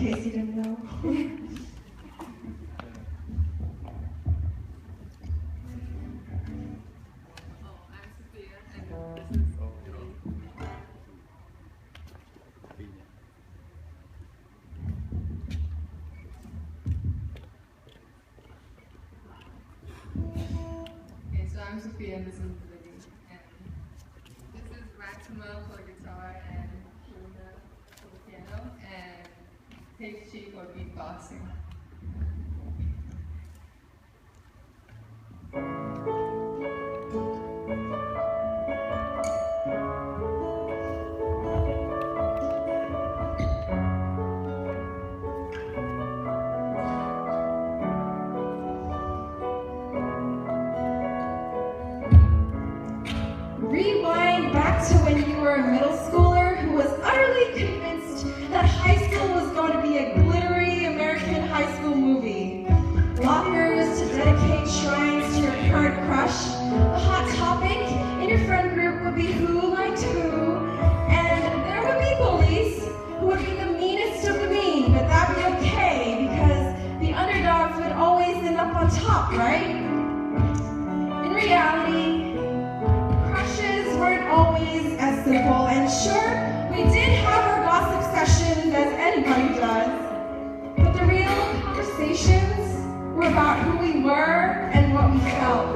case you didn't know. I'm Sophia and this is Lily. And this is Maxima for guitar and Shulda for the piano and Take Chi for beatboxing. Rewind back to when you were a middle schooler who was utterly convinced that high school was going to be a glittery American high school movie. Lockers to dedicate shrines to your current crush. The hot topic in your friend group would be who liked who, and there would be bullies who would be the meanest of the mean, but that'd be okay because the underdogs would always end up on top, right? In reality, weren't always as simple, and sure, we did have our gossip sessions as anybody does, but the real conversations were about who we were and what we felt.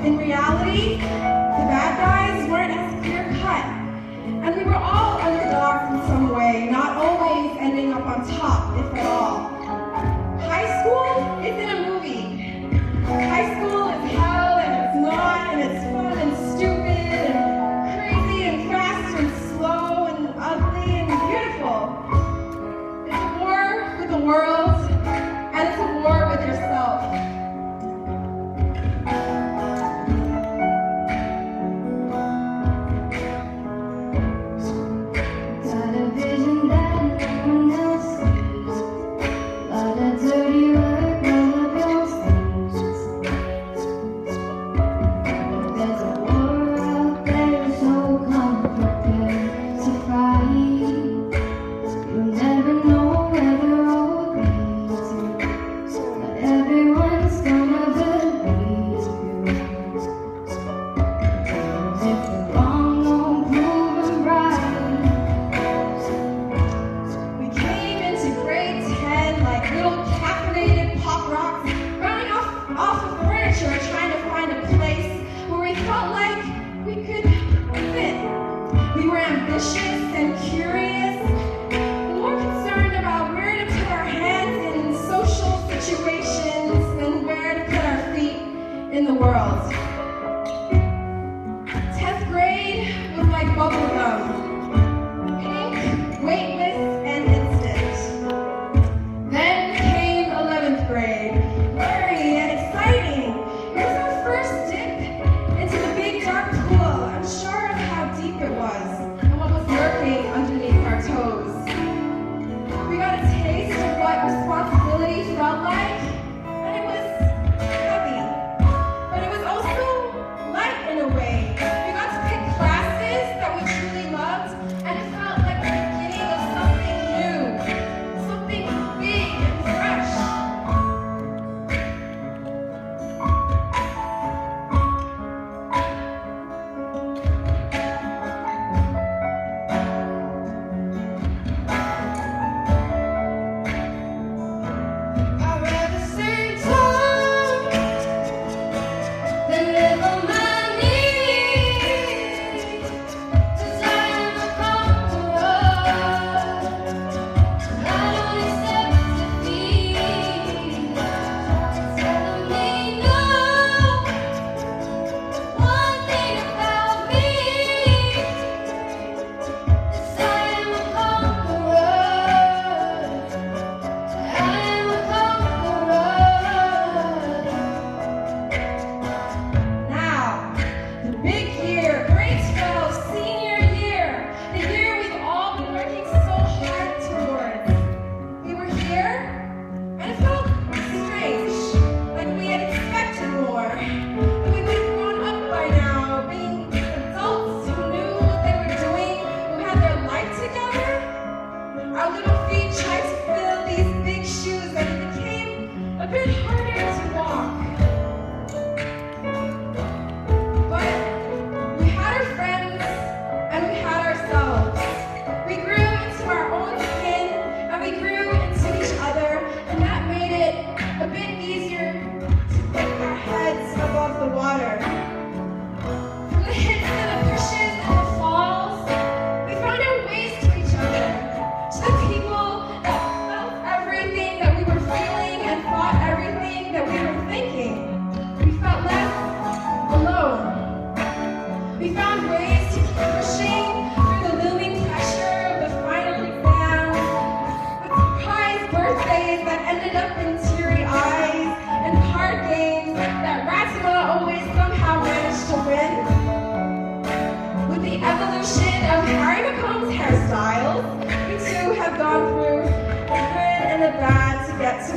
In reality, the bad guys weren't as clear-cut, and we were all underdogs in some way, not always ending up on top, if at all. High school isn't a movie. High school is hell, and it's not, and it's fun and stupid and crazy and fast and slow and ugly and beautiful. It's a war with the world, and it's a war with yourself. Got a vision that no one else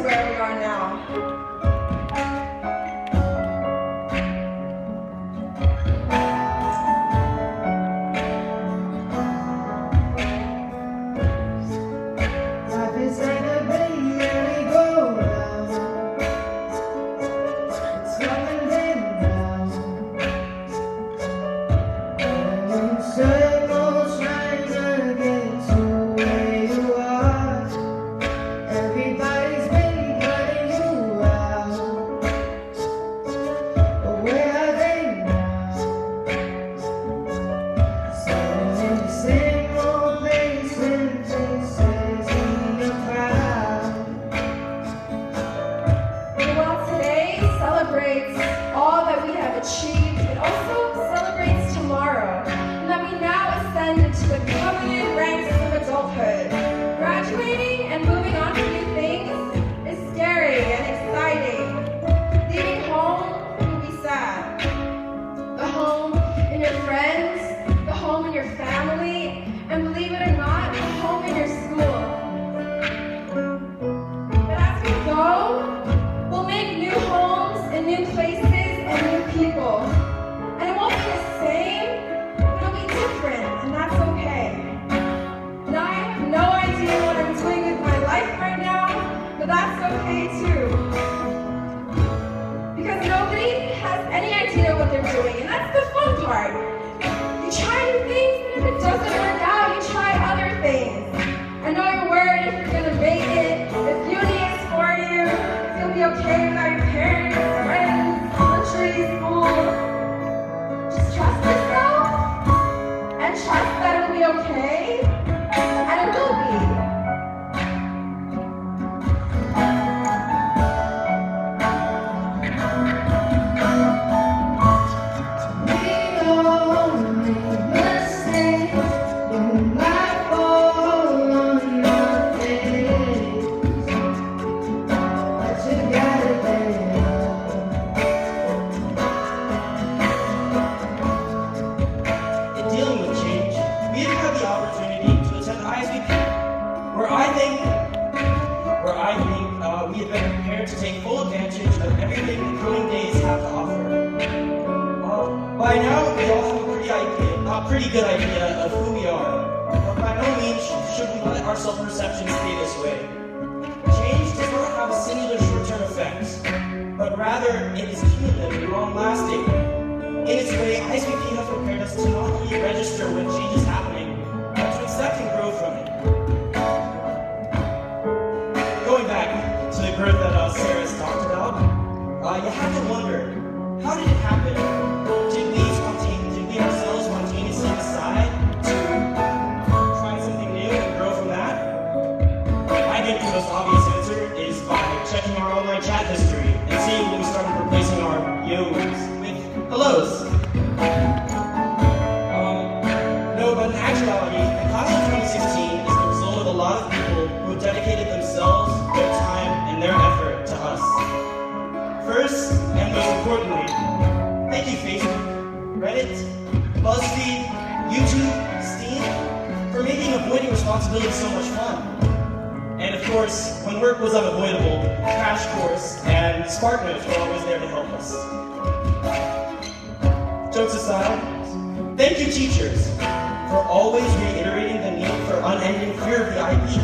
to where we are now. Life is like a merry-go-round. It's coming down. And in circles trying to get to where you are. Everybody's been cutting you out. But where are they now? Standing in the same old place and faces in the crowd. The world today celebrates all that we have achieved, but also celebrates tomorrow, and that we now ascend into the coveted ranks of adulthood. Graduating and moving on to new things is scary and exciting. Leaving home will be sad. The home in your friends, the home in your family, and believe it or not, the home in your school. But as we go, we'll make new homes in new places and new people. And it won't be the same, but it'll be different, and that's okay. Now I have no idea what I'm doing with my life right now, but that's okay too. Because nobody has any idea what they're doing, and that's the fun part. You try new things, and if it doesn't work out, you try other things. I know you're worried if you're gonna make it, if uni is for you, if you'll be okay without your parents, friends, country, school. Just trust yourself, and trust that it'll be okay, and it will be. We all make mistakes. You might fall on your face, but you gotta get up. In dealing with change, we have had the opportunity to attend the ISPP, where I think we have been prepared to take full advantage of everything the coming days have to offer. By now, we all have a pretty good idea of who we are, but by no means should we let our self-perception stay this way. Change does not have a singular short-term effect, but rather it is cumulative and long-lasting. In its way, ISPP has prepared us to not only register when change is happening, but to accept and grow from it. Going back to the growth that Sarah has talked about, you have to wonder, how did it happen? Did we ourselves spontaneously decide to try something new and grow from that? I think the most obvious answer is by checking our online chat history and seeing when we started replacing our yos with hellos. No, but in actuality, the class of 2016 is the result of a lot of people who have dedicated themselves, their time, and their effort to us. First, and most importantly, thank you Facebook, Reddit, BuzzFeed, YouTube, Steam, for making avoiding responsibility so much fun. And of course, when work was unavoidable, Crash Course and SparkNotes were always there to help us. Jokes aside, thank you teachers for always reiterating the need for unending fear of the IB.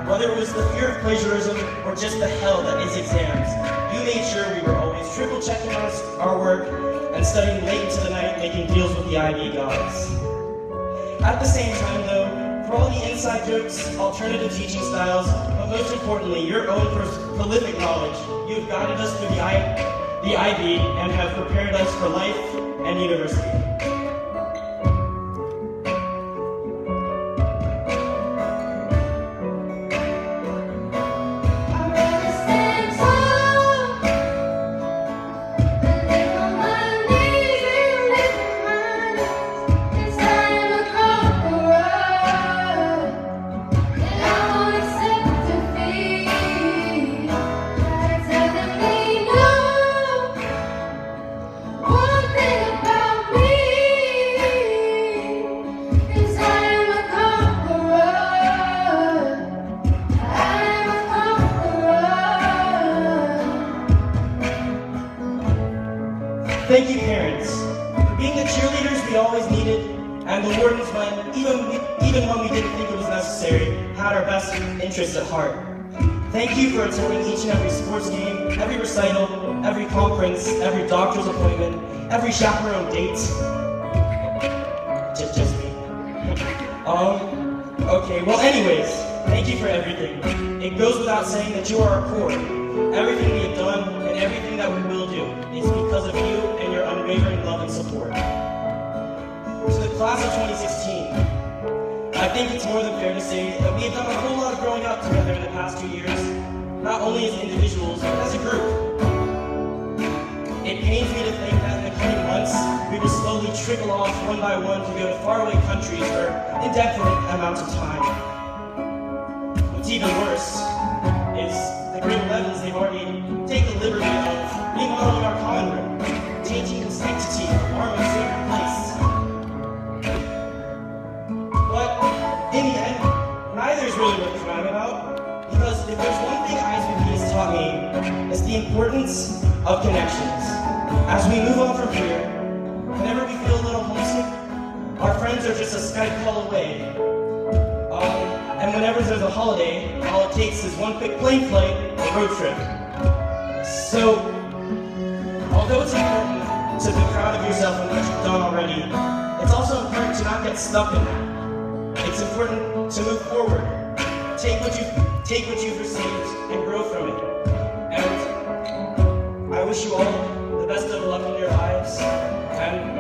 Whether it was the fear of plagiarism or just the hell that is exams, you made sure we were always triple checking our work and studying late into the night making deals with the IB gods. At the same time though, for all the inside jokes, alternative teaching styles, but most importantly, your own prolific knowledge, you've guided us through the IB and have prepared us for life and university. I'd rather stand tall than live on my knees and live on my knees. It's time to conquer, and I won't accept defeat. Try telling me no. One thing about me. Thank you, parents, for being the cheerleaders we always needed, and the wardens when, even when we didn't think it was necessary, had our best interests at heart. Thank you for attending each and every sports game, every recital, every conference, every doctor's appointment, every chaperone date. Just me. Okay, well anyways, thank you for everything. It goes without saying that you are our core. Everything we have done and everything that we will do is because of you and your unwavering love and support. To the class of 2016, I think it's more than fair to say that we have done a whole lot of growing up together in the past 2 years, not only as individuals, but as a group. It pains me to think that in the coming months, we will slowly trickle off one by one to go to faraway countries for indefinite amounts of time. What's even worse is the grade 11s, they've already taken the liberty of remodeling our common room, changing the sanctity of our most sacred place. But in the end, neither is really worth crying about, because if there's one thing ISPP has taught me, it's the importance of connections. As we move on from here, whenever we feel a little homesick, our friends are just a Skype call away. And whenever there's a holiday, all it takes is one quick plane flight or road trip. So, although it's important to be proud of yourself and what you've done already, it's also important to not get stuck in that. It's important to move forward, take what you've received, and grow from it. And I wish you all the best of luck in your lives, and